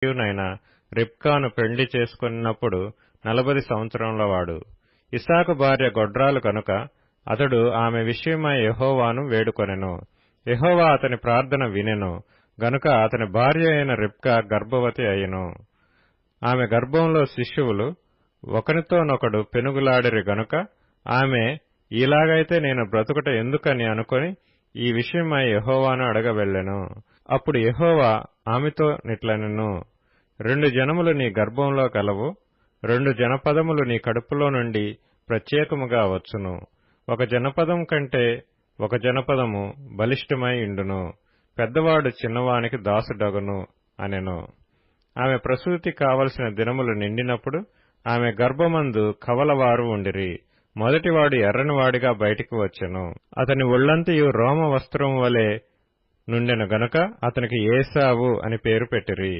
నైన రిబ్కాను పెండ్లి చేసుకొనినప్పుడు 40 సంవత్సరముల వాడు. ఇస్సాకు భార్య గొడ్రాలు కనుక అతడు ఆమె విషయమై యెహోవాను వేడుకొనెను. యెహోవా అతని ప్రార్థన వినెను గనుక అతని భార్య అయిన రిబ్కా గర్భవతి అయ్యెను. ఆమె గర్భంలో శిశువులు ఒకనితోనొకడు పెనుగులాడిరి గనుక ఆమె ఇలాగైతే నేను బ్రతుకుట ఎందుకని అనుకొని ఈ విషయమై యెహోవాను అడగవెళ్ళెను. అప్పుడు యెహోవా ఆమెతో నిట్లనెను, 2 జనములు నీ గర్భంలో కలవు, 2 జనపదములు నీ కడుపులో నుండి ప్రత్యేకముగా వచ్చును. ఒక జనపదం కంటే ఒక జనపదము బలిష్టమై ఇండును, పెద్దవాడు చిన్నవానికి దాసుడగును అనెను. ఆమె ప్రసూతి కావలసిన దినములు నిండినప్పుడు ఆమె గర్భమందు కవలవారు ఉండిరి. మొదటివాడు ఎర్రనివాడిగా బయటికి వచ్చెను. అతని ఒళ్లంతయు రోమ వస్త్రము వలె నుండెను గనుక అతనికి ఏశావు అని పేరు పెట్టిరి.